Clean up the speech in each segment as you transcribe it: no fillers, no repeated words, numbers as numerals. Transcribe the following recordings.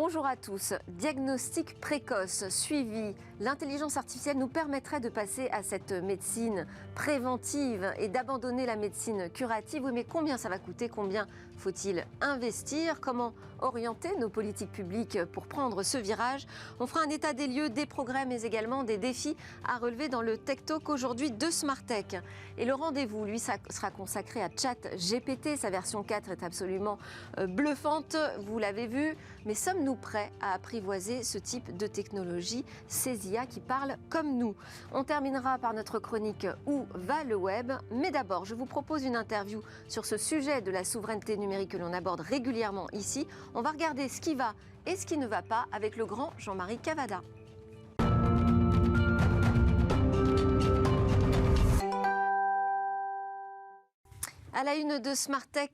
Bonjour à tous. Diagnostic précoce, suivi. L'intelligence artificielle nous permettrait de passer à cette médecine préventive et d'abandonner la médecine curative. Oui, mais combien ça va coûter? Combien faut-il investir? Comment orienter nos politiques publiques pour prendre ce virage? On fera un état des lieux, des progrès, mais également des défis à relever dans le Tech Talk aujourd'hui de Smart Tech. Et le rendez-vous, lui, ça sera consacré à ChatGPT. Sa version 4 est absolument bluffante, vous l'avez vu. Mais sommes-nous prêts à apprivoiser ce type de technologie, ces IA qui parlent comme nous? On terminera par notre chronique Où va le web? Mais d'abord, je vous propose une interview sur ce sujet de la souveraineté numérique que l'on aborde régulièrement ici. On va regarder ce qui va et ce qui ne va pas avec le grand Jean-Marie Cavada. À la une de Smart Tech,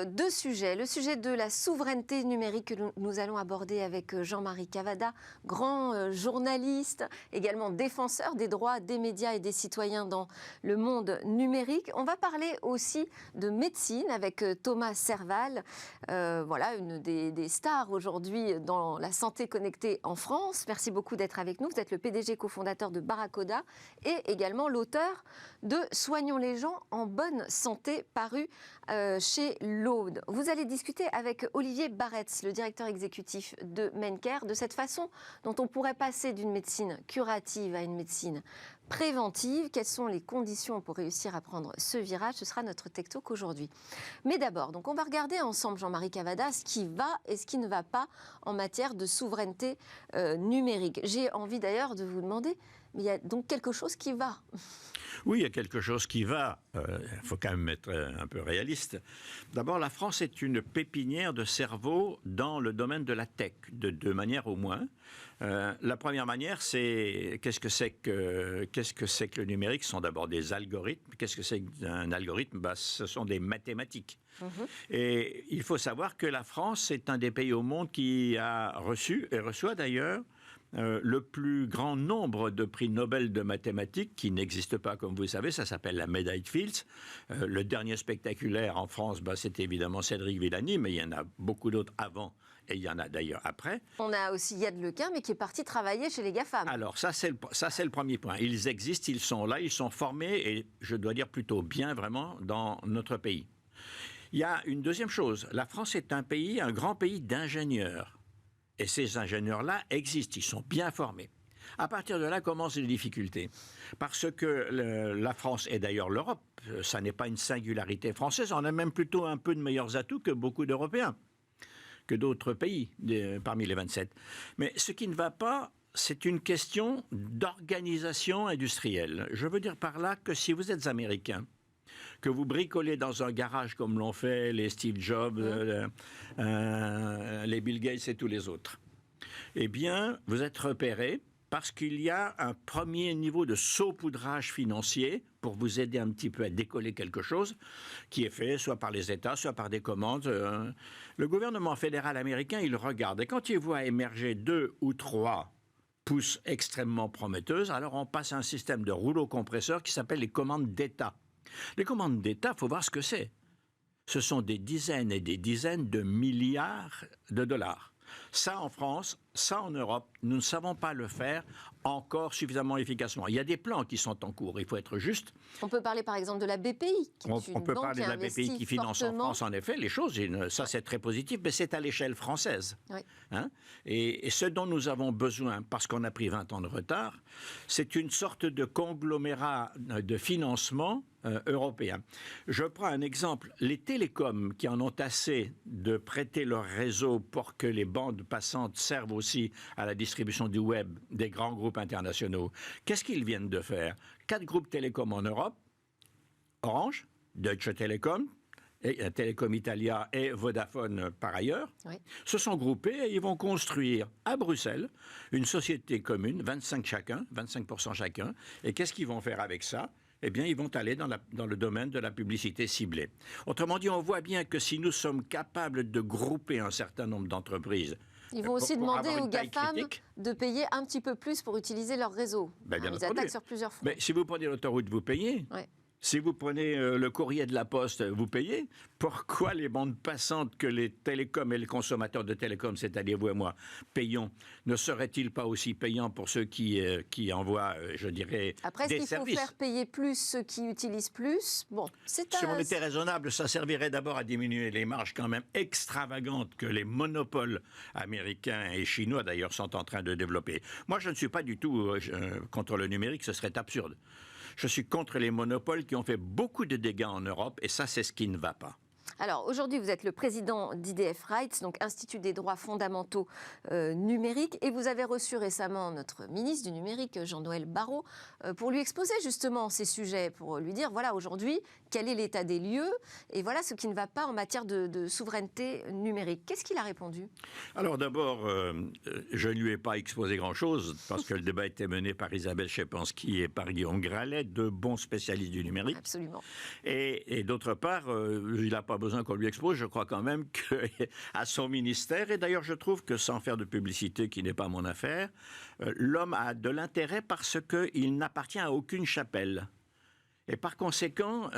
deux sujets. Le sujet de la souveraineté numérique que nous allons aborder avec Jean-Marie Cavada, grand journaliste, également défenseur des droits des médias et des citoyens dans le monde numérique. On va parler aussi de médecine avec Thomas Serval, voilà, une des stars aujourd'hui dans la santé connectée en France. Merci beaucoup d'être avec nous. Vous êtes le PDG cofondateur de Barracoda et également l'auteur de Soignons les gens en bonne santé, paru chez l'Aude. Vous allez discuter avec Olivier Barretz, le directeur exécutif de Maincare, de cette façon dont on pourrait passer d'une médecine curative à une médecine préventive. Quelles sont les conditions pour réussir à prendre ce virage? Ce sera notre Tech Talk aujourd'hui. Mais d'abord, donc on va regarder ensemble, Jean-Marie Cavada, ce qui va et ce qui ne va pas en matière de souveraineté numérique. J'ai envie d'ailleurs de vous demander, mais il y a donc quelque chose qui va? Oui, il y a quelque chose qui va. Il faut quand même être un peu réaliste. D'abord, la France est une pépinière de cerveau dans le domaine de la tech, de deux manières au moins. La première manière, c'est qu'est-ce que c'est que le numérique? Ce sont d'abord des algorithmes. Qu'est-ce que c'est qu'un algorithme? Ce sont des mathématiques. Et il faut savoir que la France est un des pays au monde qui a reçu, et reçoit d'ailleurs, le plus grand nombre de prix Nobel de mathématiques qui n'existe pas, comme vous le savez, ça s'appelle la médaille Fields. Le dernier spectaculaire en France, c'était évidemment Cédric Villani, mais il y en a beaucoup d'autres avant et il y en a d'ailleurs après. On a aussi Yad Lequin, mais qui est parti travailler chez les GAFAM. Alors ça c'est le premier point. Ils existent, ils sont là, ils sont formés et je dois dire plutôt bien vraiment dans notre pays. Il y a une deuxième chose. La France est un grand pays d'ingénieurs. Et ces ingénieurs-là existent, ils sont bien formés. À partir de là commencent les difficultés. Parce que la France, et d'ailleurs l'Europe, ça n'est pas une singularité française, on a même plutôt un peu de meilleurs atouts que beaucoup d'Européens, que d'autres pays parmi les 27. Mais ce qui ne va pas, c'est une question d'organisation industrielle. Je veux dire par là que si vous êtes américain, que vous bricolez dans un garage comme l'ont fait les Steve Jobs, les Bill Gates et tous les autres, eh bien, vous êtes repéré parce qu'il y a un premier niveau de saupoudrage financier pour vous aider un petit peu à décoller quelque chose qui est fait soit par les États, soit par des commandes. Le gouvernement fédéral américain, il regarde et quand il voit émerger 2 ou 3 pousses extrêmement prometteuses, alors on passe à un système de rouleau compresseur qui s'appelle les commandes d'État. Les commandes d'État, il faut voir ce que c'est. Ce sont des dizaines et des dizaines de milliards de dollars. Ça en France, ça en Europe, nous ne savons pas le faire encore suffisamment efficacement. Il y a des plans qui sont en cours, il faut être juste. On peut parler par exemple de la BPI, qui est une on peut banque parler de la BPI qui finance en France en effet les choses, ça c'est très positif, mais c'est à l'échelle française. Oui. Hein? Et ce dont nous avons besoin, parce qu'on a pris 20 ans de retard, c'est une sorte de conglomérat de financement européen. Je prends un exemple. Les télécoms qui en ont assez de prêter leur réseau pour que les bandes passantes servent aussi à la distribution du web des grands groupes internationaux, qu'est-ce qu'ils viennent de faire? 4 groupes télécoms en Europe, Orange, Deutsche Telekom, et Telecom Italia et Vodafone par ailleurs, oui, se sont groupés et ils vont construire à Bruxelles une société commune, 25% chacun. Et qu'est-ce qu'ils vont faire avec ça? Eh bien, ils vont aller dans le domaine de la publicité ciblée. Autrement dit, on voit bien que si nous sommes capables de grouper un certain nombre d'entreprises, ils vont aussi demander aux GAFAM de payer un petit peu plus pour utiliser leur réseau. Ben, ils attaquent sur plusieurs fronts. Mais si vous prenez l'autoroute, vous payez. Ouais. Si vous prenez le courrier de la Poste, vous payez. Pourquoi les bandes passantes que les télécoms et les consommateurs de télécoms, c'est-à-dire vous et moi, payons, ne seraient-ils pas aussi payants pour ceux qui envoient, je dirais, Après, des est-ce qu'il faut services? faire payer plus ceux qui utilisent plus? Bon, c'est Si on était raisonnable, ça servirait d'abord à diminuer les marges quand même extravagantes que les monopoles américains et chinois d'ailleurs sont en train de développer. Moi, je ne suis pas du tout contre le numérique, ce serait absurde. Je suis contre les monopoles qui ont fait beaucoup de dégâts en Europe et ça, c'est ce qui ne va pas. Alors aujourd'hui, vous êtes le président d'IDF Rights, donc Institut des droits fondamentaux numériques, et vous avez reçu récemment notre ministre du numérique, Jean-Noël Barrot, pour lui exposer justement ces sujets, pour lui dire, voilà, aujourd'hui, quel est l'état des lieux, et voilà ce qui ne va pas en matière de souveraineté numérique. Qu'est-ce qu'il a répondu? Alors d'abord, je ne lui ai pas exposé grand-chose, parce que le débat était mené par Isabelle Schepanski et par Guillaume Gralet, deux bons spécialistes du numérique. Absolument. Et d'autre part, il n'a pas besoin qu'on lui expose. Je crois quand même qu'à son ministère, et d'ailleurs je trouve que sans faire de publicité qui n'est pas mon affaire, l'homme a de l'intérêt parce qu'il n'appartient à aucune chapelle. Et par conséquent,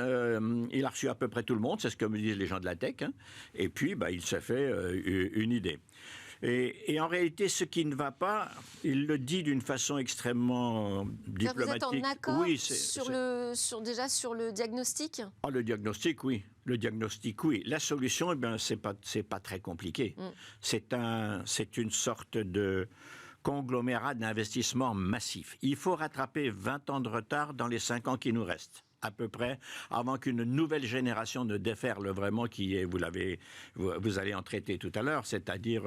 il a reçu à peu près tout le monde, c'est ce que me disent les gens de la tech, hein, et puis il s'est fait une idée. Et en réalité, ce qui ne va pas, il le dit d'une façon extrêmement diplomatique. Vous êtes en accord Oui, sur le diagnostic? Ah, le diagnostic, oui. Le diagnostic, oui. La solution, eh bien, c'est pas très compliqué. C'est une sorte de conglomérat d'investissement massif. Il faut rattraper 20 ans de retard dans les 5 ans qui nous restent, à peu près, avant qu'une nouvelle génération ne déferle vraiment, qui est, vous allez en traiter tout à l'heure, c'est-à-dire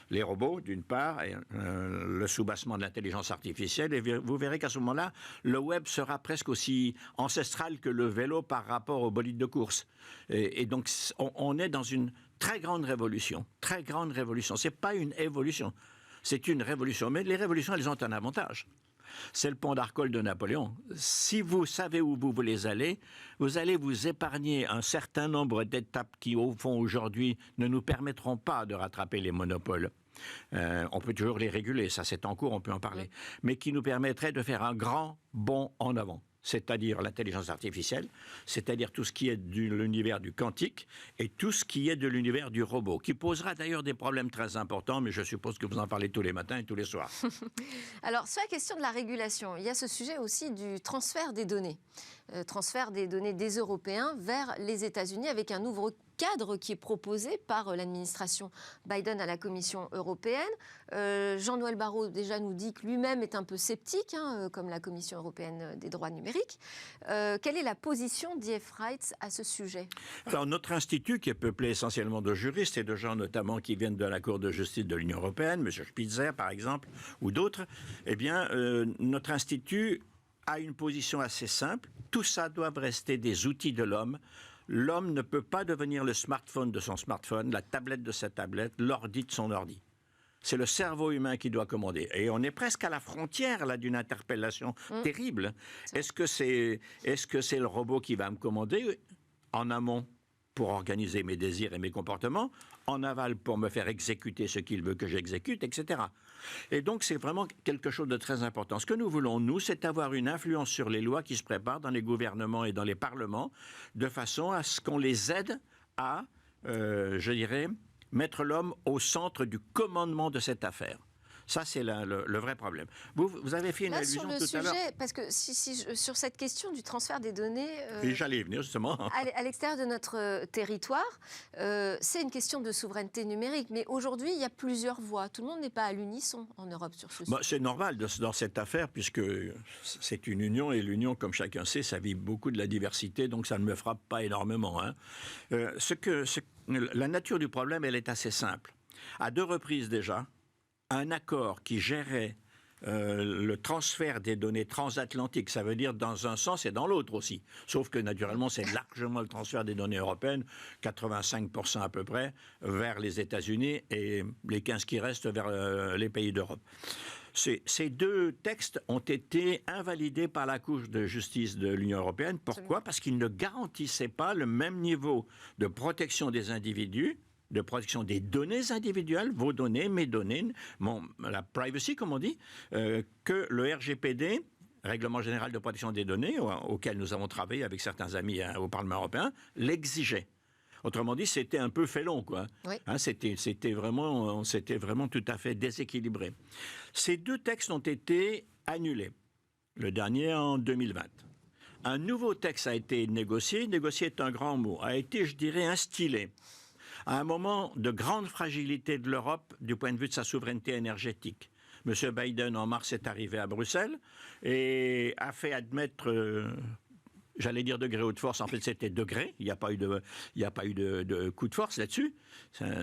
les robots, d'une part, et, le soubassement de l'intelligence artificielle, et vous verrez qu'à ce moment-là, le web sera presque aussi ancestral que le vélo par rapport au bolide de course. Et donc, on est dans une très grande révolution. Très grande révolution. C'est pas une évolution. C'est une révolution. Mais les révolutions, elles ont un avantage. C'est le pont d'Arcole de Napoléon. Si vous savez où vous voulez aller, vous allez vous épargner un certain nombre d'étapes qui, au fond, aujourd'hui, ne nous permettront pas de rattraper les monopoles. On peut toujours les réguler, ça c'est en cours, on peut en parler. Mais qui nous permettrait de faire un grand bond en avant. C'est-à-dire l'intelligence artificielle, c'est-à-dire tout ce qui est de l'univers du quantique et tout ce qui est de l'univers du robot, qui posera d'ailleurs des problèmes très importants, mais je suppose que vous en parlez tous les matins et tous les soirs. Alors, sur la question de la régulation, il y a ce sujet aussi du transfert des données. Transfert des données des Européens vers les États-Unis avec un nouveau cadre qui est proposé par l'administration Biden à la Commission européenne. Jean-Noël Barrot déjà nous dit que lui-même est un peu sceptique, comme la Commission européenne des droits numériques. Quelle est la position d'IDF Rights à ce sujet? Alors notre institut, qui est peuplé essentiellement de juristes et de gens notamment qui viennent de la Cour de justice de l'Union européenne, M. Spitzer par exemple, ou d'autres, eh bien notre institut a une position assez simple. Tout ça doit rester des outils de l'homme. L'homme ne peut pas devenir le smartphone de son smartphone, la tablette de sa tablette, l'ordi de son ordi. C'est le cerveau humain qui doit commander. Et on est presque à la frontière là d'une interpellation terrible. Est-ce que c'est le robot qui va me commander en amont pour organiser mes désirs et mes comportements, en aval pour me faire exécuter ce qu'il veut que j'exécute, etc. Et donc c'est vraiment quelque chose de très important. Ce que nous voulons, nous, c'est avoir une influence sur les lois qui se préparent dans les gouvernements et dans les parlements, de façon à ce qu'on les aide à, je dirais, mettre l'homme au centre du commandement de cette affaire. Ça, c'est le vrai problème. Vous avez fait une allusion tout à l'heure. Parce que sur cette question du transfert des données... Et j'allais y venir, justement. À l'extérieur de notre territoire, c'est une question de souveraineté numérique. Mais aujourd'hui, il y a plusieurs voix. Tout le monde n'est pas à l'unisson en Europe sur ce sujet. C'est normal dans cette affaire, puisque c'est une union. Et l'union, comme chacun sait, ça vit beaucoup de la diversité. Donc, ça ne me frappe pas énormément. Hein. La nature du problème, elle est assez simple. À 2 reprises déjà, un accord qui gérait le transfert des données transatlantiques, ça veut dire dans un sens et dans l'autre aussi. Sauf que naturellement, c'est largement le transfert des données européennes, 85% à peu près, vers les États-Unis et les 15 qui restent vers les pays d'Europe. Ces 2 textes ont été invalidés par la Cour de justice de l'Union européenne. Pourquoi? Parce qu'ils ne garantissaient pas le même niveau de protection des individus, de protection des données individuelles, vos données, mes données, la privacy, comme on dit, que le RGPD règlement général de protection des données, auquel nous avons travaillé avec certains amis au Parlement européen, l'exigeait. Autrement dit, c'était un peu félon, quoi. Oui. C'était vraiment tout à fait déséquilibré. Ces 2 textes ont été annulés. Le dernier en 2020. Un nouveau texte a été négocié. Négocié est un grand mot. A été, je dirais, instillé à un moment de grande fragilité de l'Europe du point de vue de sa souveraineté énergétique. M. Biden, en mars, est arrivé à Bruxelles et a fait admettre... j'allais dire degré ou de force, en fait c'était degré, il n'y a pas eu de coup de force là-dessus,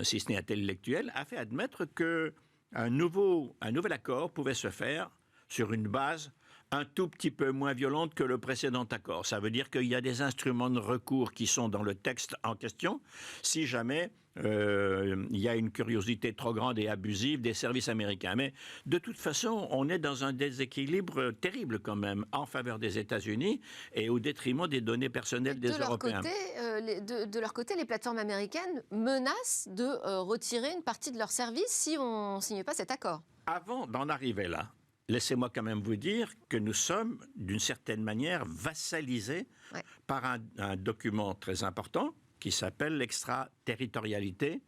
si ce n'est intellectuel, a fait admettre qu'un nouvel accord pouvait se faire sur une base un tout petit peu moins violente que le précédent accord. Ça veut dire qu'il y a des instruments de recours qui sont dans le texte en question, si jamais il y a une curiosité trop grande et abusive des services américains. Mais de toute façon, on est dans un déséquilibre terrible quand même en faveur des États-Unis et au détriment des données personnelles des Européens. De leur côté, les plateformes américaines menacent de retirer une partie de leurs services si on ne signe pas cet accord. Avant d'en arriver là, laissez-moi quand même vous dire que nous sommes, d'une certaine manière, vassalisés par un document très important qui s'appelle l'extraterritorialité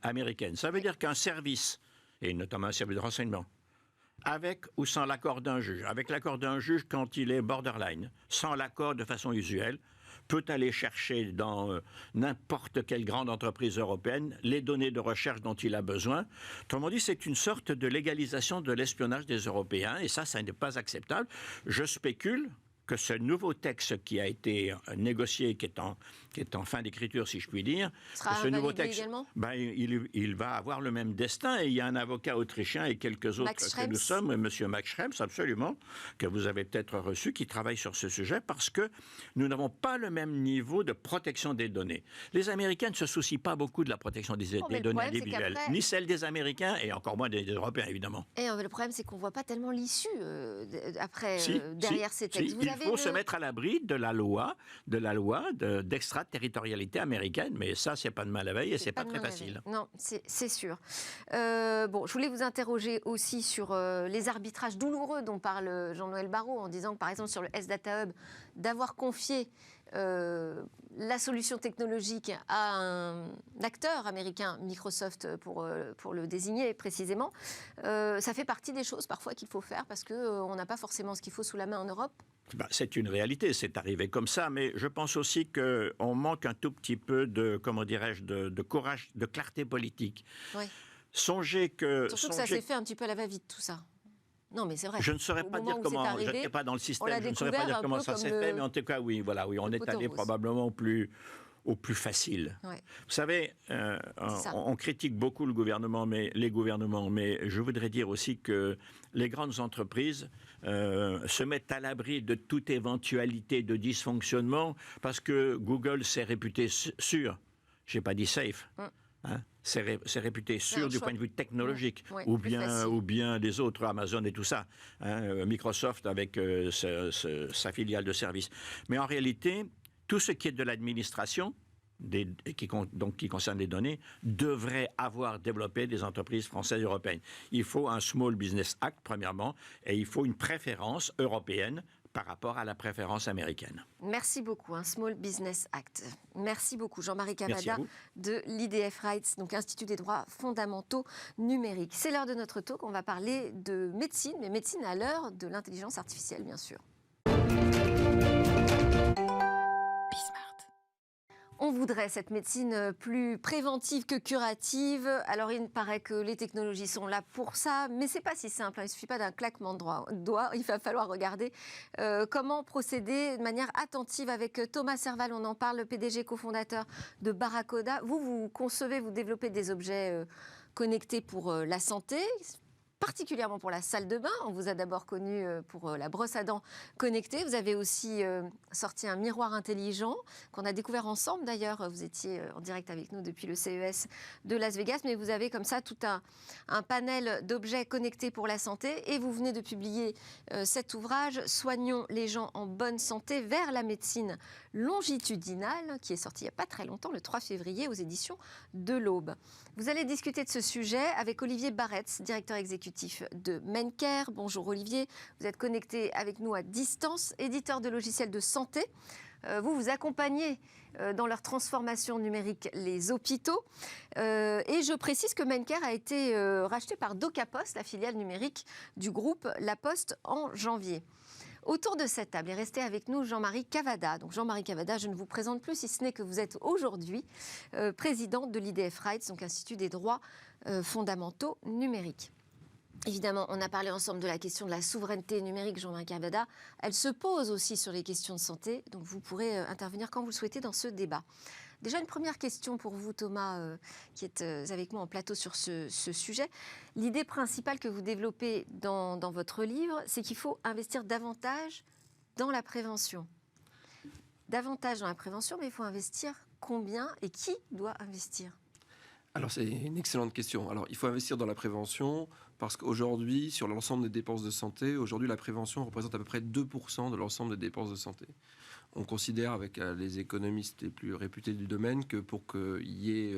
américaine. Ça veut dire qu'un service, et notamment un service de renseignement, avec ou sans l'accord d'un juge, avec l'accord d'un juge quand il est borderline, sans l'accord de façon usuelle, peut aller chercher dans n'importe quelle grande entreprise européenne les données de recherche dont il a besoin. Autrement dit, c'est une sorte de légalisation de l'espionnage des Européens, et ça n'est pas acceptable. Je spécule que ce nouveau texte qui a été négocié, qui est en fin d'écriture, si je puis dire, ce nouveau texte, il va avoir le même destin. Et il y a un avocat autrichien et quelques autres que nous sommes, M. Max Schrems, absolument, que vous avez peut-être reçu, qui travaille sur ce sujet, parce que nous n'avons pas le même niveau de protection des données. Les Américains ne se soucient pas beaucoup de la protection des données individuelles, ni celle des Américains, et encore moins des Européens, évidemment. Et le problème, c'est qu'on ne voit pas tellement l'issue derrière ces textes. Il faut se mettre à l'abri de la loi d'extraterritorialité américaine, mais ça, c'est pas de mal à veille et c'est pas très facile. Non, c'est sûr. Je voulais vous interroger aussi sur les arbitrages douloureux dont parle Jean-Noël Barrot, en disant que, par exemple, sur le S-Data Hub, d'avoir confié la solution technologique à un acteur américain, Microsoft pour le désigner précisément, ça fait partie des choses parfois qu'il faut faire parce qu'on n'a pas forcément ce qu'il faut sous la main en Europe. C'est une réalité, c'est arrivé comme ça, mais je pense aussi qu'on manque un tout petit peu de courage, de clarté politique. Oui. Songez que... Surtout que ça s'est fait un petit peu à la va-vite, tout ça. Non, mais c'est vrai. Je ne saurais pas dire comment, je n'étais pas dans le système, je ne saurais pas dire comment ça s'est fait, mais en tout cas, oui, on est allé probablement au plus facile. Ouais. Vous savez, on critique beaucoup les gouvernements, mais je voudrais dire aussi que les grandes entreprises se mettent à l'abri de toute éventualité de dysfonctionnement parce que Google s'est réputé sûr, je n'ai pas dit safe, c'est réputé sûr du point de vue technologique, ou bien les autres, Amazon et tout ça, Microsoft avec sa filiale de service. Mais en réalité, tout ce qui est de l'administration, qui concerne les données, devrait avoir développé des entreprises françaises et européennes. Il faut un Small Business Act, premièrement, et il faut une préférence européenne par rapport à la préférence américaine. Merci beaucoup, un Small Business Act. Merci beaucoup, Jean-Marie Cavada de l'IDF Rights, donc Institut des droits fondamentaux numériques. C'est l'heure de notre talk, on va parler de médecine, mais médecine à l'heure de l'intelligence artificielle, bien sûr. On voudrait cette médecine plus préventive que curative. Alors, il paraît que les technologies sont là pour ça, mais ce n'est pas si simple. Il ne suffit pas d'un claquement de doigts. Il va falloir regarder comment procéder de manière attentive avec Thomas Serval. On en parle, le PDG cofondateur de Barracoda. Vous concevez, vous développez des objets connectés pour la santé, particulièrement pour la salle de bain. On vous a d'abord connu pour la brosse à dents connectée. Vous avez aussi sorti un miroir intelligent qu'on a découvert ensemble d'ailleurs. Vous étiez en direct avec nous depuis le CES de Las Vegas, mais vous avez comme ça tout un panel d'objets connectés pour la santé et vous venez de publier cet ouvrage « Soignons les gens en bonne santé vers la médecine longitudinale » qui est sorti il n'y a pas très longtemps, le 3 février aux éditions de l'Aube. Vous allez discuter de ce sujet avec Olivier Barretz, directeur exécutif exécutif de Mencare. Bonjour Olivier, vous êtes connecté avec nous à distance, éditeur de logiciels de santé. Vous accompagnez dans leur transformation numérique les hôpitaux. Et je précise que Mencare a été racheté par DocaPost, la filiale numérique du groupe La Poste, en janvier. Autour de cette table est resté avec nous Jean-Marie Cavada. Donc Jean-Marie Cavada, je ne vous présente plus, si ce n'est que vous êtes aujourd'hui président de l'IDF Rights, donc Institut des droits fondamentaux numériques. Évidemment, on a parlé ensemble de la question de la souveraineté numérique, Jean-Marie Cavada. Elle se pose aussi sur les questions de santé, donc vous pourrez intervenir quand vous le souhaitez dans ce débat. Déjà, une première question pour vous, Thomas, qui êtes avec moi en plateau sur ce sujet. L'idée principale que vous développez dans votre livre, c'est qu'il faut investir davantage dans la prévention. Davantage dans la prévention, mais il faut investir combien et qui doit investir ? Alors, c'est une excellente question. Alors, il faut investir dans la prévention parce qu'aujourd'hui, sur l'ensemble des dépenses de santé, aujourd'hui, la prévention représente à peu près 2% de l'ensemble des dépenses de santé. On considère, avec les économistes les plus réputés du domaine, que pour qu'il y ait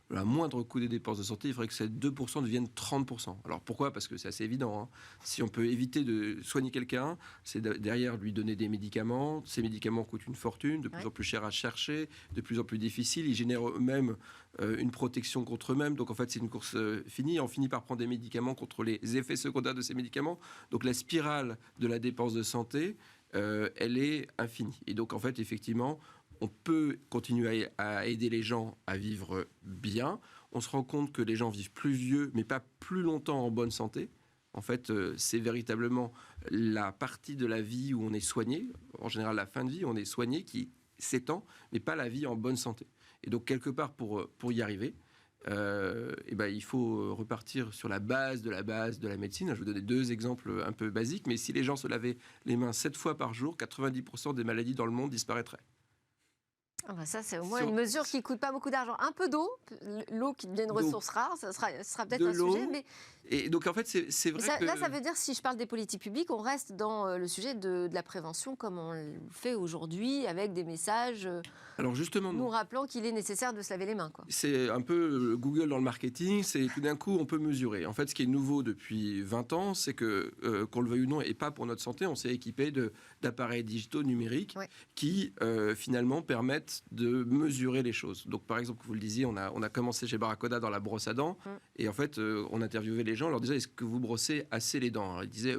un moindre coût des dépenses de santé, il faudrait que ces 2% deviennent 30%. Alors pourquoi ? Parce que c'est assez évident. Hein. Si on peut éviter de soigner quelqu'un, c'est derrière lui donner des médicaments. Ces médicaments coûtent une fortune, de plus en plus cher à chercher, de plus en plus difficile. Ils génèrent eux-mêmes une protection contre eux-mêmes. Donc en fait, c'est une course finie. On finit par prendre des médicaments contre les effets secondaires de ces médicaments. Donc la spirale de la dépense de santé, elle est infinie. Et donc, en fait, effectivement, on peut continuer à aider les gens à vivre bien. On se rend compte que les gens vivent plus vieux, mais pas plus longtemps en bonne santé. En fait, c'est véritablement la partie de la vie où on est soigné. En général, la fin de vie, on est soigné, qui s'étend, mais pas la vie en bonne santé. Et donc, quelque part, pour y arriver, il faut repartir sur la base de la médecine. Je vais vous donner 2 exemples un peu basiques, mais si les gens se lavaient les mains 7 fois par jour, 90% des maladies dans le monde disparaîtraient. Ah bah ça, c'est au moins une mesure qui ne coûte pas beaucoup d'argent. Un peu d'eau, l'eau qui devient une ressource rare, ça sera peut-être un sujet. Mais... Et donc, en fait, c'est vrai ça, que... Là, ça veut dire, si je parle des politiques publiques, on reste dans le sujet de la prévention comme on le fait aujourd'hui, avec des messages Alors justement, nous rappelant qu'il est nécessaire de se laver les mains, quoi. C'est un peu Google dans le marketing, c'est tout d'un coup, on peut mesurer. En fait, ce qui est nouveau depuis 20 ans, c'est que, qu'on le veuille ou non, et pas pour notre santé, on s'est équipé d'appareils digitaux numériques qui, finalement, permettent de mesurer les choses. Donc, par exemple, vous le disiez, on a commencé chez Barracoda dans la brosse à dents, et en fait, on interviewait les gens, on leur disait, est-ce que vous brossez assez les dents ? Alors, ils disaient...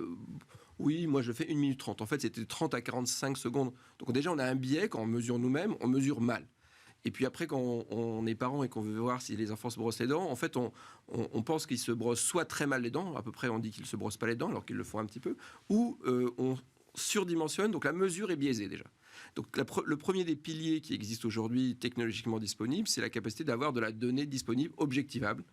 Oui, moi je fais 1 minute 30. En fait, c'était 30 à 45 secondes. Donc déjà, on a un biais, quand on mesure nous-mêmes, on mesure mal. Et puis après, quand on est parent et qu'on veut voir si les enfants se brossent les dents, en fait, on pense qu'ils se brossent soit très mal les dents, à peu près on dit qu'ils ne se brossent pas les dents alors qu'ils le font un petit peu, ou on surdimensionne, donc la mesure est biaisée déjà. Donc le premier des piliers qui existe aujourd'hui technologiquement disponible, c'est la capacité d'avoir de la donnée disponible, objectivable.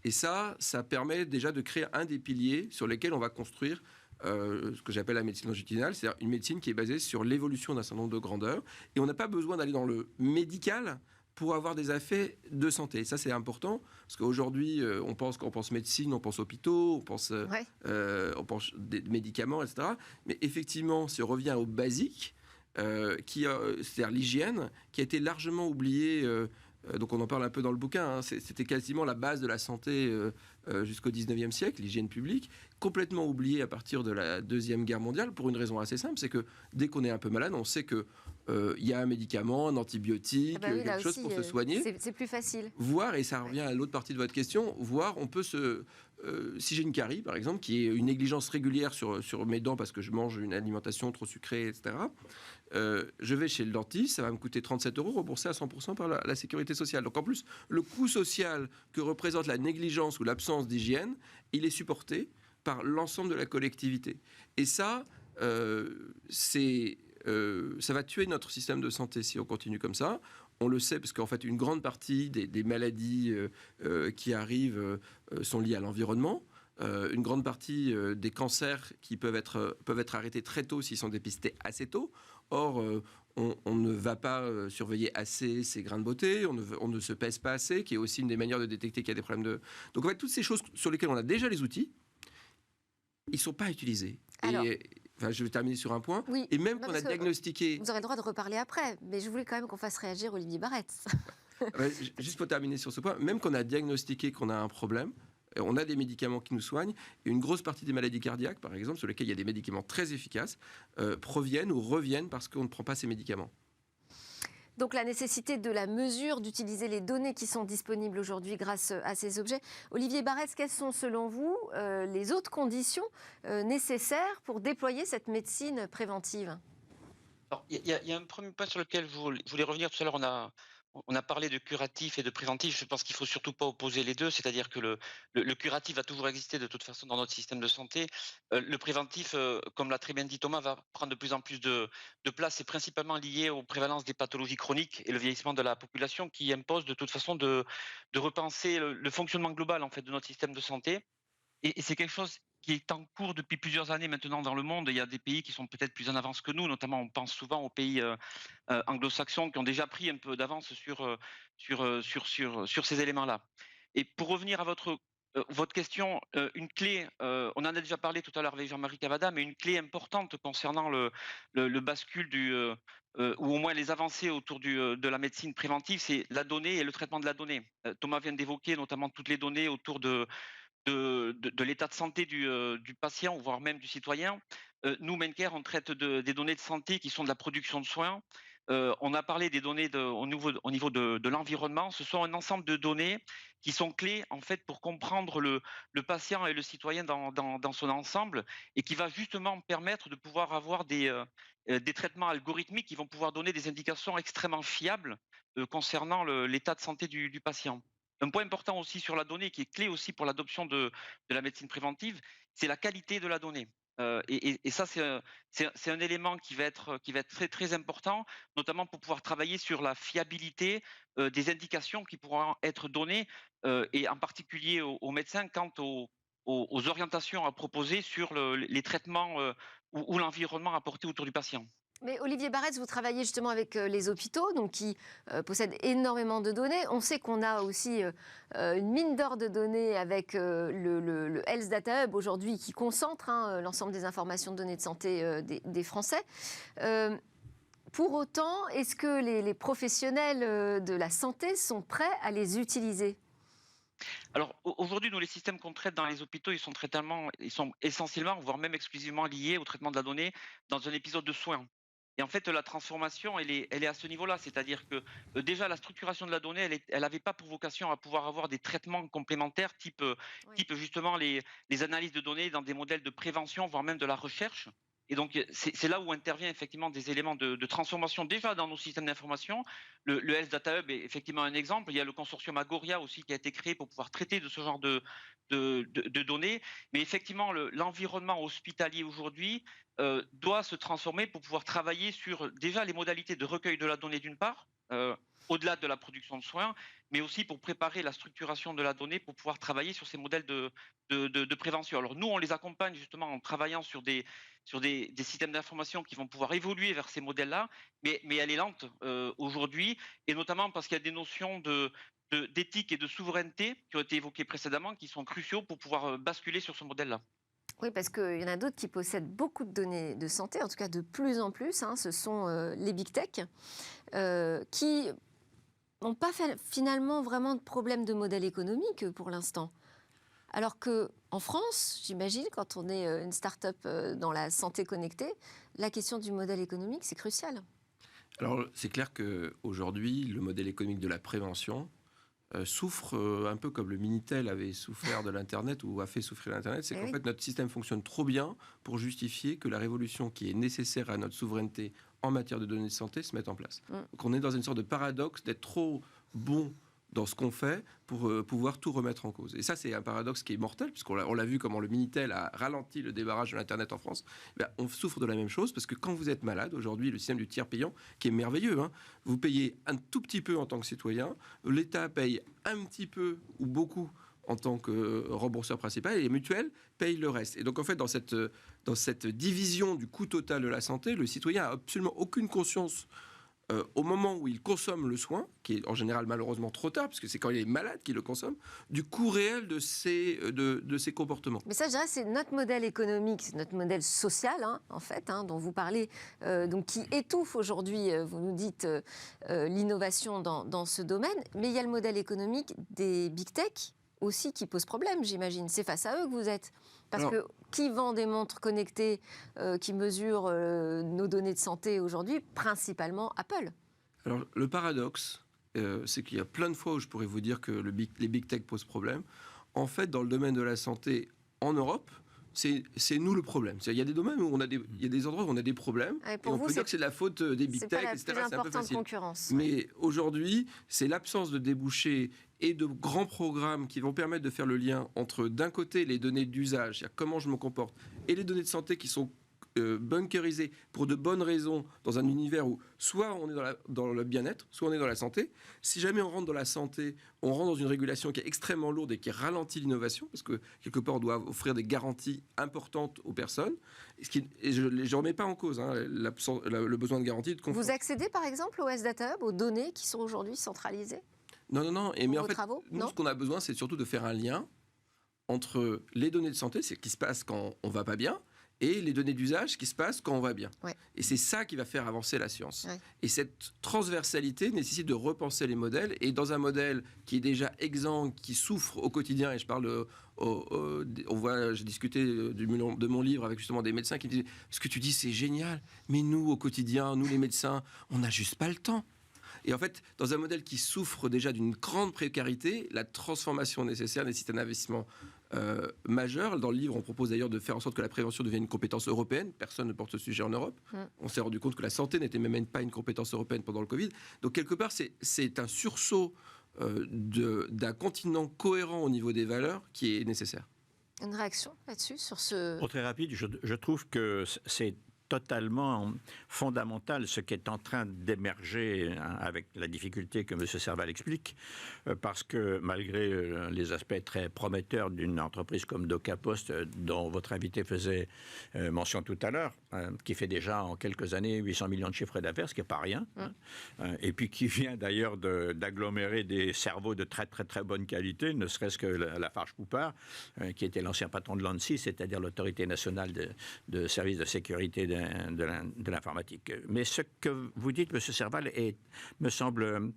Et ça permet déjà de créer un des piliers sur lesquels on va construire ce que j'appelle la médecine longitudinale, c'est-à-dire une médecine qui est basée sur l'évolution d'un certain nombre de grandeurs. Et on n'a pas besoin d'aller dans le médical pour avoir des effets de santé. Et ça, c'est important, parce qu'aujourd'hui, on pense médecine, on pense hôpitaux, on pense des médicaments, etc. Mais effectivement, si on revient au basique, c'est-à-dire l'hygiène, qui a été largement oubliée. Donc on en parle un peu dans le bouquin, hein. C'était quasiment la base de la santé jusqu'au 19e siècle, l'hygiène publique, complètement oubliée à partir de la Deuxième Guerre mondiale, pour une raison assez simple, c'est que dès qu'on est un peu malade, on sait qu'il y a un médicament, un antibiotique, quelque chose pour se soigner. C'est plus facile. Voir, et ça revient à l'autre partie de votre question, voir, on peut si j'ai une carie, par exemple, qui est une négligence régulière sur mes dents parce que je mange une alimentation trop sucrée, etc., je vais chez le dentiste, ça va me coûter 37 €, remboursé à 100% par la sécurité sociale. Donc en plus, le coût social que représente la négligence ou l'absence d'hygiène, il est supporté par l'ensemble de la collectivité. Et ça, ça va tuer notre système de santé si on continue comme ça. On le sait parce qu'en fait, une grande partie des maladies qui arrivent sont liées à l'environnement. Une grande partie des cancers qui peuvent être arrêtés très tôt s'ils sont dépistés assez tôt. Or, on ne va pas surveiller assez ses grains de beauté, on ne se pèse pas assez, qui est aussi une des manières de détecter qu'il y a des problèmes de... Donc en fait, toutes ces choses sur lesquelles on a déjà les outils, ils ne sont pas utilisés. Alors, je vais terminer sur un point. Oui, et même qu'on a diagnostiqué... Vous aurez le droit de reparler après, mais je voulais quand même qu'on fasse réagir Olivier Barrette. Juste pour terminer sur ce point, même qu'on a diagnostiqué qu'on a un problème, On a des médicaments qui nous soignent. Et une grosse partie des maladies cardiaques, par exemple, sur lesquelles il y a des médicaments très efficaces, proviennent ou reviennent parce qu'on ne prend pas ces médicaments. Donc la nécessité de la mesure, d'utiliser les données qui sont disponibles aujourd'hui grâce à ces objets. Olivier Barrès, quelles sont selon vous les autres conditions nécessaires pour déployer cette médecine préventive ? Alors, il y a un premier point sur lequel je voulais revenir. Tout à l'heure, on a parlé de curatif et de préventif. Je pense qu'il ne faut surtout pas opposer les deux, c'est-à-dire que le curatif va toujours exister de toute façon dans notre système de santé. Le préventif, comme l'a très bien dit Thomas, va prendre de plus en plus de place. C'est principalement lié aux prévalences des pathologies chroniques et le vieillissement de la population qui impose de toute façon de repenser le fonctionnement global en fait, de notre système de santé. Et c'est quelque chose qui est en cours depuis plusieurs années maintenant dans le monde. Il y a des pays qui sont peut-être plus en avance que nous, notamment on pense souvent aux pays anglo-saxons qui ont déjà pris un peu d'avance sur ces éléments-là. Et pour revenir à votre question, une clé, on en a déjà parlé tout à l'heure avec Jean-Marie Cavada, mais une clé importante concernant le bascule ou au moins les avancées autour de la médecine préventive, c'est la donnée et le traitement de la donnée. Thomas vient d'évoquer notamment toutes les données autour de l'état de santé du patient, voire même du citoyen. Nous, Maincare, on traite des données de santé qui sont de la production de soins. On a parlé des données au niveau de l'environnement. Ce sont un ensemble de données qui sont clés en fait pour comprendre le patient et le citoyen dans son ensemble et qui va justement permettre de pouvoir avoir des traitements algorithmiques qui vont pouvoir donner des indications extrêmement fiables concernant l'état de santé du patient. Un point important aussi sur la donnée, qui est clé aussi pour l'adoption de la médecine préventive, c'est la qualité de la donnée. Et ça, c'est un élément qui va être très, très important, notamment pour pouvoir travailler sur la fiabilité des indications qui pourront être données, et en particulier aux médecins quant aux orientations à proposer sur les traitements ou l'environnement apporté autour du patient. Mais Olivier Barrès, vous travaillez justement avec les hôpitaux, donc qui possèdent énormément de données. On sait qu'on a aussi une mine d'or de données avec le Health Data Hub aujourd'hui qui concentre l'ensemble des informations de données de santé des Français. Pour autant, est-ce que les professionnels de la santé sont prêts à les utiliser ? Alors aujourd'hui, nous, les systèmes qu'on traite dans les hôpitaux, ils sont essentiellement, voire même exclusivement liés au traitement de la donnée dans un épisode de soins. Et en fait, la transformation, elle est à ce niveau-là. C'est-à-dire que déjà, la structuration de la donnée, elle n'avait pas pour vocation à pouvoir avoir des traitements complémentaires, type justement les analyses de données dans des modèles de prévention, voire même de la recherche. Et donc, c'est là où intervient effectivement des éléments de transformation déjà dans nos systèmes d'information. Le Health Data Hub est effectivement un exemple. Il y a le consortium Agoria aussi qui a été créé pour pouvoir traiter de ce genre de données. Mais effectivement, l'environnement hospitalier aujourd'hui doit se transformer pour pouvoir travailler sur déjà les modalités de recueil de la donnée d'une part, au-delà de la production de soins, mais aussi pour préparer la structuration de la donnée pour pouvoir travailler sur ces modèles de prévention. Alors nous, on les accompagne justement en travaillant sur des systèmes d'information qui vont pouvoir évoluer vers ces modèles-là, mais elle est lente aujourd'hui, et notamment parce qu'il y a des notions d'éthique et de souveraineté qui ont été évoquées précédemment, qui sont cruciaux pour pouvoir basculer sur ce modèle-là. Oui, parce qu'il y en a d'autres qui possèdent beaucoup de données de santé, en tout cas de plus en plus. Ce sont les big tech qui n'ont pas finalement vraiment de problème de modèle économique pour l'instant. Alors qu'en France, j'imagine, quand on est une start-up dans la santé connectée, la question du modèle économique, c'est crucial. Alors, c'est clair qu'aujourd'hui, le modèle économique de la prévention souffre un peu comme le Minitel avait souffert de l'Internet ou a fait souffrir l'Internet. C'est qu'en fait, notre système fonctionne trop bien pour justifier que la révolution qui est nécessaire à notre souveraineté en matière de données de santé se mette en place. Donc, on est dans une sorte de paradoxe d'être trop bon dans ce qu'on fait pour pouvoir tout remettre en cause. Et ça, c'est un paradoxe qui est mortel, puisqu'on l'a vu comment le Minitel a ralenti le débarrage de l'Internet en France. On souffre de la même chose, parce que quand vous êtes malade, aujourd'hui, le système du tiers payant, qui est merveilleux, vous payez un tout petit peu en tant que citoyen, l'État paye un petit peu ou beaucoup en tant que rembourseur principal, et les mutuelles payent le reste. Et donc, en fait, dans cette division du coût total de la santé, le citoyen n'a absolument aucune conscience au moment où il consomme le soin, qui est en général malheureusement trop tard, puisque c'est quand il est malade qu'il le consomme, du coût réel de ses comportements. Mais ça, je dirais, c'est notre modèle économique, c'est notre modèle social, en fait, dont vous parlez, donc qui étouffe aujourd'hui, vous nous dites, l'innovation dans ce domaine. Mais il y a le modèle économique des big tech, aussi qui pose problème, j'imagine. C'est face à eux que vous êtes. Parce Alors- que qui vend des montres connectées qui mesurent nos données de santé aujourd'hui? Principalement Apple. Alors, le paradoxe, c'est qu'il y a plein de fois où je pourrais vous dire que les big tech posent problème. En fait, dans le domaine de la santé en Europe, c'est nous le problème. Il y a des domaines où il y a des endroits où on a des problèmes, Ouais, et pour on vous, peut dire que c'est de la faute des big c'est tech, pas la etc. plus C'est un peu importante facile. concurrence. Mais aujourd'hui, c'est l'absence de débouchés et de grands programmes qui vont permettre de faire le lien entre, d'un côté, les données d'usage, c'est-à-dire comment je me comporte, et les données de santé qui sont bunkerisées pour de bonnes raisons dans un univers où soit on est dans le bien-être, soit on est dans la santé. Si jamais on rentre dans la santé, on rentre dans une régulation qui est extrêmement lourde et qui ralentit l'innovation, parce que quelque part on doit offrir des garanties importantes aux personnes. Et je ne remets pas en cause le besoin de garantie de confiance. Vous accédez par exemple au S-Data Hub, aux données qui sont aujourd'hui centralisées? Non. Pour Mais en vos fait, travaux? nous, Non. ce qu'on a besoin, c'est surtout de faire un lien entre les données de santé, c'est ce qui se passe quand on va pas bien, et les données d'usage, ce qui se passe quand on va bien. Ouais. Et c'est ça qui va faire avancer la science. Ouais. Et cette transversalité nécessite de repenser les modèles. Et dans un modèle qui est déjà exsangue, qui souffre au quotidien, et je parle j'ai discuté de mon livre avec justement des médecins qui me disaient « Ce que tu dis, c'est génial, mais nous, au quotidien, nous les médecins, on n'a juste pas le temps. » Et en fait, dans un modèle qui souffre déjà d'une grande précarité, la transformation nécessaire nécessite un investissement majeur. Dans le livre, on propose d'ailleurs de faire en sorte que la prévention devienne une compétence européenne. Personne ne porte ce sujet en Europe. On s'est rendu compte que la santé n'était même pas une compétence européenne pendant le Covid. Donc quelque part, c'est un sursaut d'un continent cohérent au niveau des valeurs qui est nécessaire. Une réaction là-dessus, sur ce... Pour très rapide, je trouve que c'est totalement fondamental ce qui est en train d'émerger avec la difficulté que M. Serval explique, parce que malgré les aspects très prometteurs d'une entreprise comme DocaPost, dont votre invité faisait mention tout à l'heure, qui fait déjà en quelques années 800 millions de chiffres d'affaires, ce qui n'est pas rien, et puis qui vient d'ailleurs d'agglomérer des cerveaux de très très très bonne qualité, ne serait-ce que Lafarge Poupard, qui était l'ancien patron de l'ANSSI, c'est-à-dire l'autorité nationale de services de sécurité de l'informatique. Mais ce que vous dites, M. Serval, me semble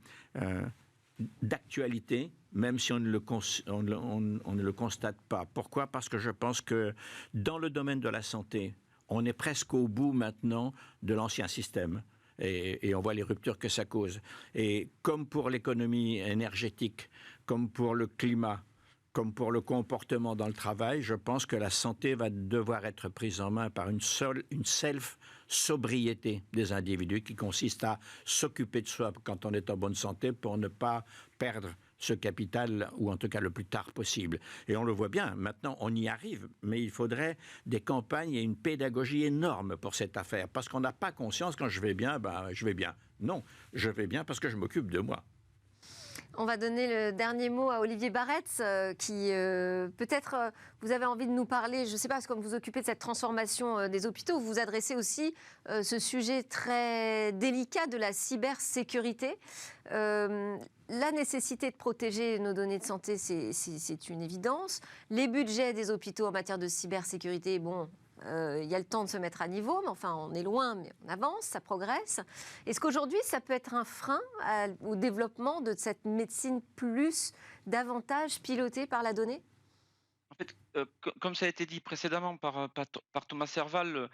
d'actualité, même si on ne le constate pas. Pourquoi? Parce que je pense que dans le domaine de la santé, on est presque au bout maintenant de l'ancien système. Et on voit les ruptures que ça cause. Et comme pour l'économie énergétique, comme pour le climat, comme pour le comportement dans le travail, je pense que la santé va devoir être prise en main par une self-sobriété des individus qui consiste à s'occuper de soi quand on est en bonne santé pour ne pas perdre ce capital, ou en tout cas le plus tard possible. Et on le voit bien, maintenant on y arrive, mais il faudrait des campagnes et une pédagogie énorme pour cette affaire, parce qu'on n'a pas conscience, quand je vais bien, je vais bien. Non, je vais bien parce que je m'occupe de moi. On va donner le dernier mot à Olivier Barretz, qui peut-être vous avez envie de nous parler, je ne sais pas, parce que comme vous vous occupez de cette transformation des hôpitaux, vous vous adressez aussi ce sujet très délicat de la cybersécurité. La nécessité de protéger nos données de santé, c'est une évidence. Les budgets des hôpitaux en matière de cybersécurité, bon... il y a le temps de se mettre à niveau, mais enfin, on est loin, mais on avance, ça progresse. Est-ce qu'aujourd'hui, ça peut être un frein au développement de cette médecine davantage pilotée par la donnée? En fait, comme ça a été dit précédemment par Thomas Serval,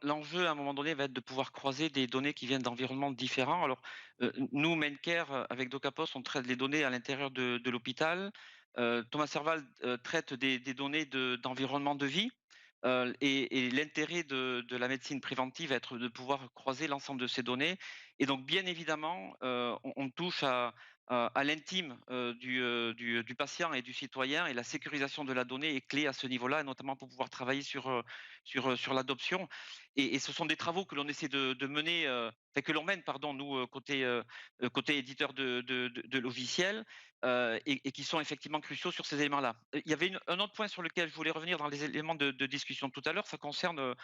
l'enjeu à un moment donné va être de pouvoir croiser des données qui viennent d'environnements différents. Alors, nous, Maincare, avec DocaPost, on traite les données à l'intérieur de l'hôpital. Thomas Serval traite des données d'environnement de vie. Et l'intérêt de la médecine préventive va être de pouvoir croiser l'ensemble de ces données. Et donc, bien évidemment, on touche à l'intime du patient et du citoyen, et la sécurisation de la donnée est clé à ce niveau-là, et notamment pour pouvoir travailler sur l'adoption. Et ce sont des travaux que l'on essaie de mener, enfin, que l'on mène, pardon, nous, côté éditeur de logiciels, et qui sont effectivement cruciaux sur ces éléments-là. Il y avait un autre point sur lequel je voulais revenir dans les éléments de discussion tout à l'heure, ça concerne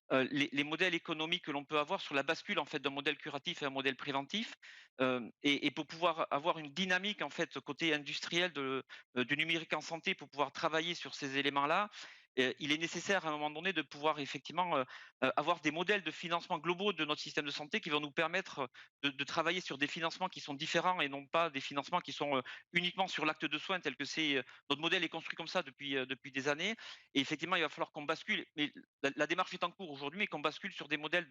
les modèles économiques que l'on peut avoir sur la bascule en fait d'un modèle curatif et un modèle préventif, et pour pouvoir avoir une dynamique en fait côté industriel du numérique en santé, pour pouvoir travailler sur ces éléments-là, il est nécessaire à un moment donné de pouvoir effectivement avoir des modèles de financement globaux de notre système de santé qui vont nous permettre de travailler sur des financements qui sont différents et non pas des financements qui sont uniquement sur l'acte de soins tel que c'est notre modèle est construit comme ça depuis des années. Et effectivement, il va falloir qu'on bascule. Mais la démarche est en cours aujourd'hui, mais qu'on bascule sur des modèles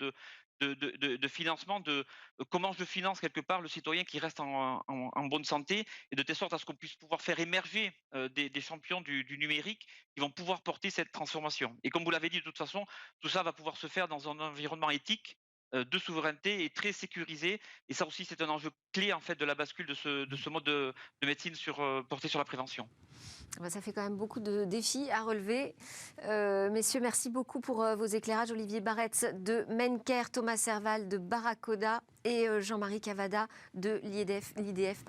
de financement de comment je finance quelque part le citoyen qui reste en bonne santé et de telle sorte à ce qu'on puisse pouvoir faire émerger des champions du numérique qui vont pouvoir porter cette transformation. Et comme vous l'avez dit, de toute façon, tout ça va pouvoir se faire dans un environnement éthique, de souveraineté et très sécurisé. Et ça aussi, c'est un enjeu clé en fait de la bascule de ce mode de médecine porté sur la prévention. Ça fait quand même beaucoup de défis à relever. Messieurs, merci beaucoup pour vos éclairages. Olivier Barretz de Mencare, Thomas Serval de Barracoda et Jean-Marie Cavada de l'IDF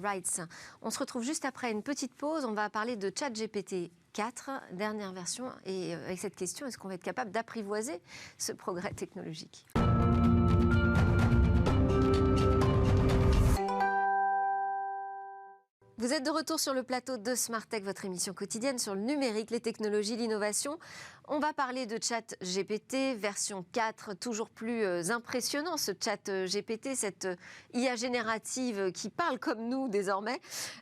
Rights. On se retrouve juste après une petite pause. On va parler de ChatGPT 4, dernière version. Et avec cette question, est-ce qu'on va être capable d'apprivoiser ce progrès technologique ? Vous êtes de retour sur le plateau de Smart Tech, votre émission quotidienne sur le numérique, les technologies, l'innovation. On va parler de ChatGPT version 4, toujours plus impressionnant ce ChatGPT, cette IA générative qui parle comme nous désormais.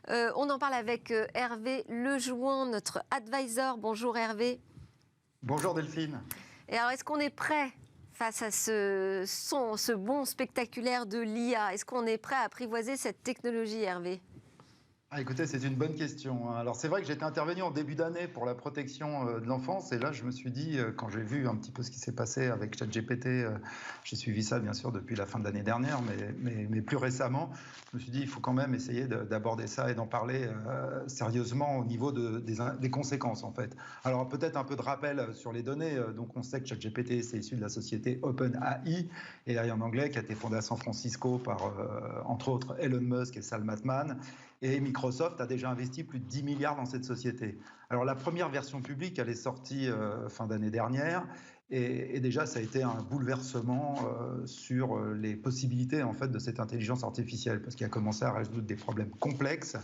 On en parle avec Hervé Lejouan, notre advisor. Bonjour Hervé. Bonjour Delphine. Et alors, est-ce qu'on est prêt face à ce bond spectaculaire de l'IA? Est-ce qu'on est prêt à apprivoiser cette technologie, Hervé ? Écoutez, c'est une bonne question. Alors c'est vrai que j'étais intervenu en début d'année pour la protection de l'enfance et là je me suis dit, quand j'ai vu un petit peu ce qui s'est passé avec ChatGPT, j'ai suivi ça bien sûr depuis la fin de l'année dernière, mais plus récemment, je me suis dit il faut quand même essayer d'aborder ça et d'en parler sérieusement au niveau des conséquences en fait. Alors peut-être un peu de rappel sur les données. Donc on sait que ChatGPT c'est issu de la société OpenAI, et en anglais, qui a été fondée à San Francisco par entre autres Elon Musk et Sam Altman. Et Microsoft a déjà investi plus de 10 milliards dans cette société. Alors la première version publique, elle est sortie fin d'année dernière. Et déjà, ça a été un bouleversement sur les possibilités en fait, de cette intelligence artificielle, parce qu'il a commencé à résoudre des problèmes complexes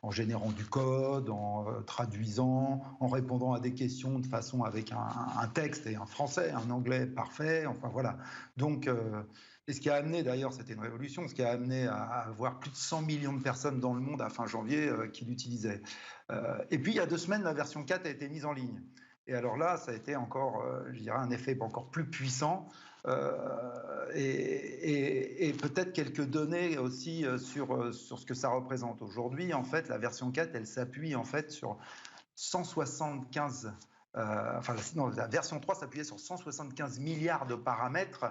en générant du code, en traduisant, en répondant à des questions de façon avec un texte et un français, un anglais parfait. Enfin voilà. Donc et ce qui a amené, d'ailleurs, c'était une révolution, ce qui a amené à avoir plus de 100 millions de personnes dans le monde à fin janvier qui l'utilisaient. Et puis, il y a 2 semaines, la version 4 a été mise en ligne. Et alors là, ça a été encore, je dirais, un effet encore plus puissant. Et peut-être quelques données aussi sur ce que ça représente. Aujourd'hui, en fait, la version 4, elle s'appuie en fait sur 175... la version 3 s'appuyait sur 175 milliards de paramètres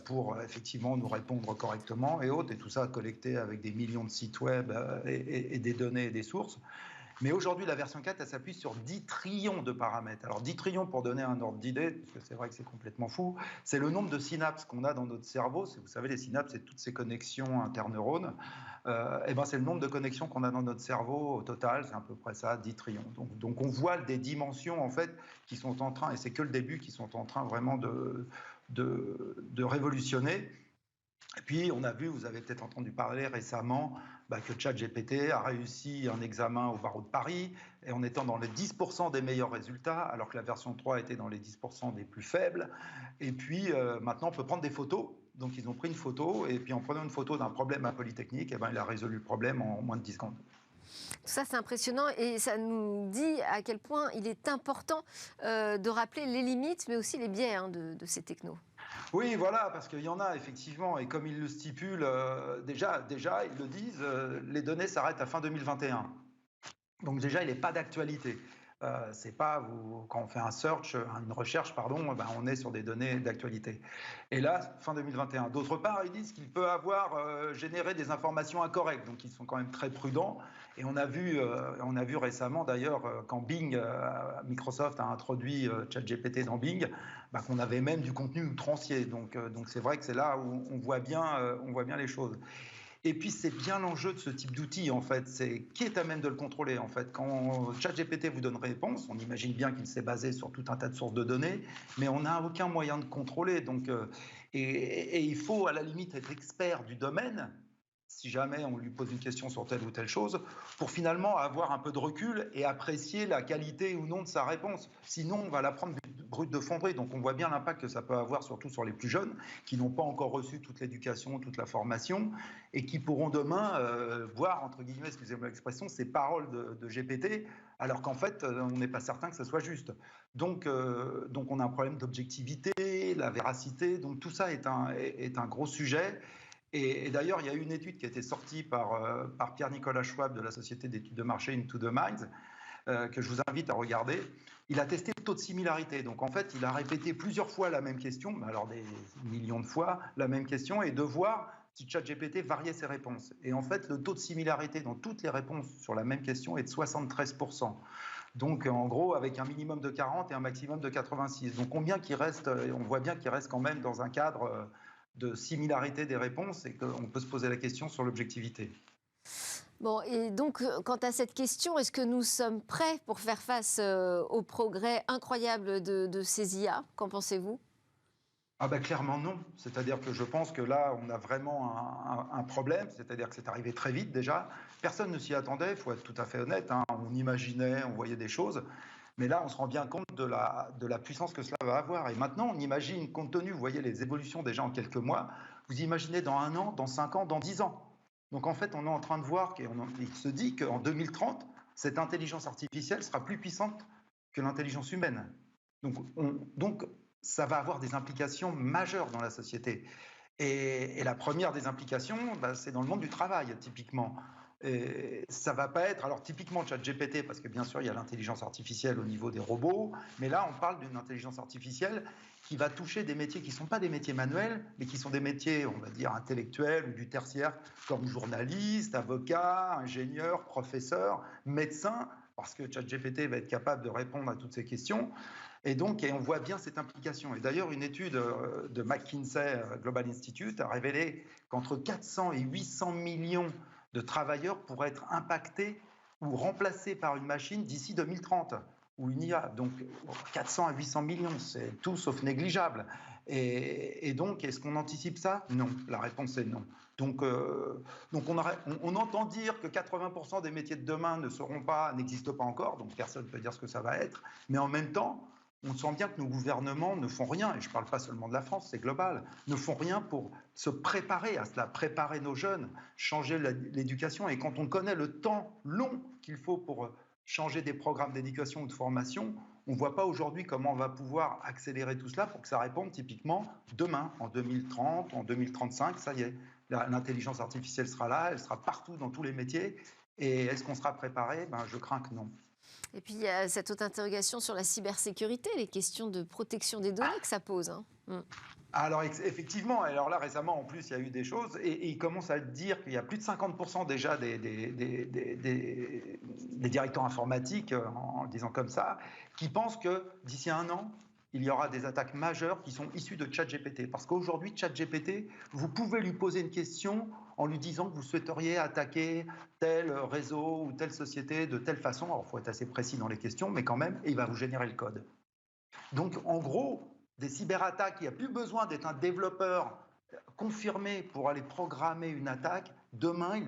pour effectivement nous répondre correctement et autres, et tout ça collecté avec des millions de sites web et des données et des sources. Mais aujourd'hui, la version 4, elle s'appuie sur 10 trillions de paramètres. Alors 10 trillions, pour donner un ordre d'idée, parce que c'est vrai que c'est complètement fou, c'est le nombre de synapses qu'on a dans notre cerveau. Vous savez, les synapses, c'est toutes ces connexions interneurones. Et ben, c'est le nombre de connexions qu'on a dans notre cerveau au total, c'est à peu près ça, 10 trillions. Donc on voit des dimensions, en fait, qui sont en train, et c'est que le début, qui sont en train vraiment de révolutionner. Et puis, on a vu, vous avez peut-être entendu parler récemment, que ChatGPT a réussi un examen au barreau de Paris, et en étant dans les 10% des meilleurs résultats, alors que la version 3 était dans les 10% des plus faibles. Et puis, maintenant, on peut prendre des photos. Donc, ils ont pris une photo, et puis en prenant une photo d'un problème à Polytechnique, il a résolu le problème en moins de 10 secondes. Tout ça, c'est impressionnant et ça nous dit à quel point il est important de rappeler les limites, mais aussi les biais de ces technos. Oui, voilà, parce qu'il y en a effectivement, et comme ils le stipulent, déjà, ils le disent, les données s'arrêtent à fin 2021. Donc déjà, il n'est pas d'actualité. C'est pas quand on fait une recherche, on est sur des données d'actualité. Et là, fin 2021. D'autre part, ils disent qu'il peut avoir généré des informations incorrectes, donc ils sont quand même très prudents. Et on a vu récemment d'ailleurs quand Bing, Microsoft a introduit ChatGPT dans Bing, qu'on avait même du contenu outrancier. Donc c'est vrai que c'est là où on voit bien les choses. Et puis, c'est bien l'enjeu de ce type d'outil, en fait. C'est qui est à même de le contrôler, en fait. Quand ChatGPT vous donne réponse, on imagine bien qu'il s'est basé sur tout un tas de sources de données, mais on n'a aucun moyen de contrôler. Donc, et il faut, à la limite, être expert du domaine. si jamais on lui pose une question sur telle ou telle chose, pour finalement avoir un peu de recul et apprécier la qualité ou non de sa réponse. Sinon, on va la prendre brute de fonderie. Donc on voit bien l'impact que ça peut avoir, surtout sur les plus jeunes, qui n'ont pas encore reçu toute l'éducation, toute la formation, et qui pourront demain voir, entre guillemets, excusez-moi l'expression, ces paroles de GPT, alors qu'en fait, on n'est pas certain que ce soit juste. Donc on a un problème d'objectivité, la véracité, donc tout ça est un gros sujet. Et d'ailleurs, il y a eu une étude qui a été sortie par Pierre-Nicolas Schwab de la société d'études de marché Into the Minds, que je vous invite à regarder. Il a testé le taux de similarité. Donc en fait, il a répété plusieurs fois la même question, alors des millions de fois la même question, et de voir si ChatGPT variait ses réponses. Et en fait, le taux de similarité dans toutes les réponses sur la même question est de 73%. Donc en gros, avec un minimum de 40 et un maximum de 86. Donc on voit bien qu'il reste quand même dans un cadre de similarité des réponses et qu'on peut se poser la question sur l'objectivité. Bon, et donc, quant à cette question, est-ce que nous sommes prêts pour faire face au progrès incroyable de ces IA? Qu'en pensez-vous? Ah ben clairement non. C'est-à-dire que je pense que là, on a vraiment un problème. C'est-à-dire que c'est arrivé très vite déjà. Personne ne s'y attendait, il faut être tout à fait honnête. Hein. On imaginait, on voyait des choses. Mais là, on se rend bien compte de la puissance que cela va avoir. Et maintenant, on imagine, compte tenu, vous voyez les évolutions déjà en quelques mois, vous imaginez dans 1 an, dans 5 ans, dans 10 ans. Donc en fait, on est en train de voir qu'il se dit qu'en 2030, cette intelligence artificielle sera plus puissante que l'intelligence humaine. Donc ça va avoir des implications majeures dans la société. Et la première des implications, c'est dans le monde du travail, typiquement. Et ça va pas être, alors typiquement ChatGPT, parce que bien sûr il y a l'intelligence artificielle au niveau des robots, mais là on parle d'une intelligence artificielle qui va toucher des métiers qui ne sont pas des métiers manuels, mais qui sont des métiers, on va dire, intellectuels ou du tertiaire, comme journaliste, avocat, ingénieur, professeur, médecin, parce que ChatGPT va être capable de répondre à toutes ces questions. Et on voit bien cette implication. Et d'ailleurs, une étude de McKinsey Global Institute a révélé qu'entre 400 et 800 millions de travailleurs pourraient être impactés ou remplacés par une machine d'ici 2030, ou une IA. Donc 400 à 800 millions, c'est tout sauf négligeable. Et donc, est-ce qu'on anticipe ça? Non. La réponse est non. Donc on entend dire que 80% des métiers de demain n'existent pas encore, donc personne ne peut dire ce que ça va être. Mais en même temps, on sent bien que nos gouvernements ne font rien, et je ne parle pas seulement de la France, c'est global, ne font rien pour se préparer à cela, préparer nos jeunes, changer l'éducation. Et quand on connaît le temps long qu'il faut pour changer des programmes d'éducation ou de formation, on ne voit pas aujourd'hui comment on va pouvoir accélérer tout cela pour que ça réponde typiquement demain, en 2030, en 2035, ça y est, l'intelligence artificielle sera là, elle sera partout dans tous les métiers. Et est-ce qu'on sera préparé? Je crains que non. Et puis, il y a cette autre interrogation sur la cybersécurité, les questions de protection des données que ça pose. Hein. Alors, effectivement, alors là, récemment, en plus, il y a eu des choses, et il commence à dire qu'il y a plus de 50% déjà des directeurs informatiques, en le disant comme ça, qui pensent que d'ici 1 an, il y aura des attaques majeures qui sont issues de ChatGPT. Parce qu'aujourd'hui, ChatGPT, vous pouvez lui poser une question en lui disant que vous souhaiteriez attaquer tel réseau ou telle société de telle façon. Alors, il faut être assez précis dans les questions, mais quand même, et il va vous générer le code. Donc, en gros, des cyberattaques, il n'y a plus besoin d'être un développeur confirmé pour aller programmer une attaque. Demain,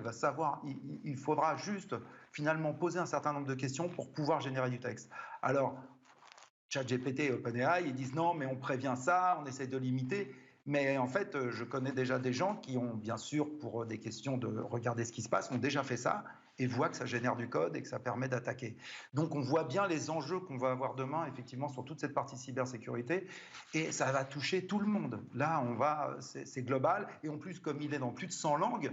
il faudra juste finalement poser un certain nombre de questions pour pouvoir générer du texte. Alors, ChatGPT et OpenAI, ils disent non, mais on prévient ça, on essaie de limiter. Mais en fait, je connais déjà des gens qui ont, bien sûr, pour des questions de regarder ce qui se passe, ont déjà fait ça et voient que ça génère du code et que ça permet d'attaquer. Donc, on voit bien les enjeux qu'on va avoir demain, effectivement, sur toute cette partie cybersécurité. Et ça va toucher tout le monde. Là, c'est global. Et en plus, comme il est dans plus de 100 langues,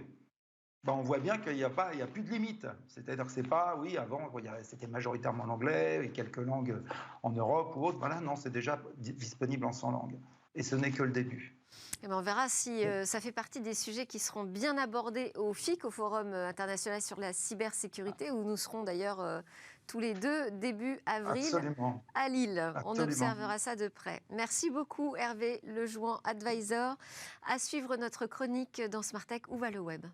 on voit bien qu'il n'y a plus de limite. C'est-à-dire que c'est pas, oui, avant, c'était majoritairement l'anglais et quelques langues en Europe ou autre. Voilà, non, c'est déjà disponible en 100 langues. Et ce n'est que le début. Et on verra si ça fait partie des sujets qui seront bien abordés au FIC, au Forum international sur la cybersécurité, où nous serons d'ailleurs tous les deux début avril. Absolument. À Lille. Absolument. On observera ça de près. Merci beaucoup Hervé Lejouan, advisor. À suivre notre chronique dans Smart Tech. Où va le web?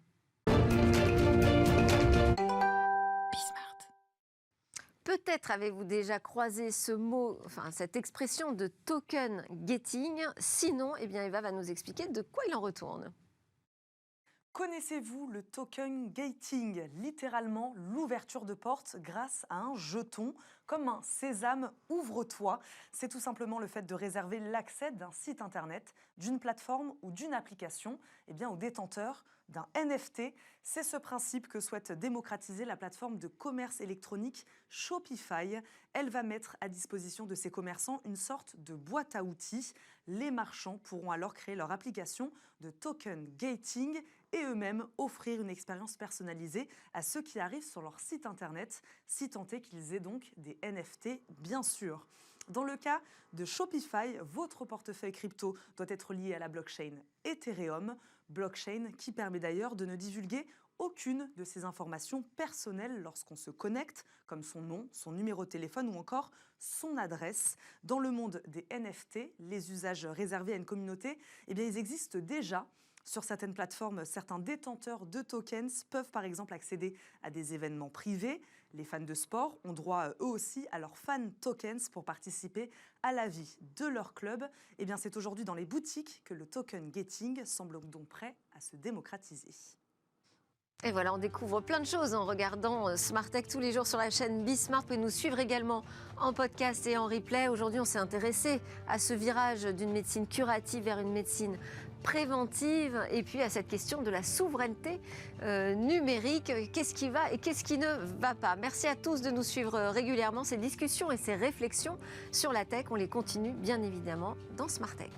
Peut-être avez-vous déjà croisé ce mot, cette expression de token getting. Sinon, Eva va nous expliquer de quoi il en retourne. Connaissez-vous le token gating, littéralement l'ouverture de porte grâce à un jeton, comme un sésame ouvre-toi? C'est tout simplement le fait de réserver l'accès d'un site internet, d'une plateforme ou d'une application au détenteur d'un NFT. C'est ce principe que souhaite démocratiser la plateforme de commerce électronique Shopify. Elle va mettre à disposition de ses commerçants une sorte de boîte à outils. Les marchands pourront alors créer leur application de token gating et eux-mêmes offrir une expérience personnalisée à ceux qui arrivent sur leur site internet, si tant est qu'ils aient donc des NFT, bien sûr. Dans le cas de Shopify, votre portefeuille crypto doit être lié à la blockchain Ethereum, blockchain qui permet d'ailleurs de ne divulguer aucune de ses informations personnelles lorsqu'on se connecte, comme son nom, son numéro de téléphone ou encore son adresse. Dans le monde des NFT, les usages réservés à une communauté, ils existent déjà. Sur certaines plateformes, certains détenteurs de tokens peuvent par exemple accéder à des événements privés. Les fans de sport ont droit eux aussi à leurs fan tokens pour participer à la vie de leur club. C'est aujourd'hui dans les boutiques que le token gating semble donc prêt à se démocratiser. Et voilà, on découvre plein de choses en regardant Smart Tech tous les jours sur la chaîne Bismart. Vous pouvez nous suivre également en podcast et en replay. Aujourd'hui, on s'est intéressé à ce virage d'une médecine curative vers une médecine préventive et puis à cette question de la souveraineté numérique. Qu'est-ce qui va et qu'est-ce qui ne va pas? Merci à tous de nous suivre régulièrement. Ces discussions et ces réflexions sur la tech, on les continue bien évidemment dans Smart Tech.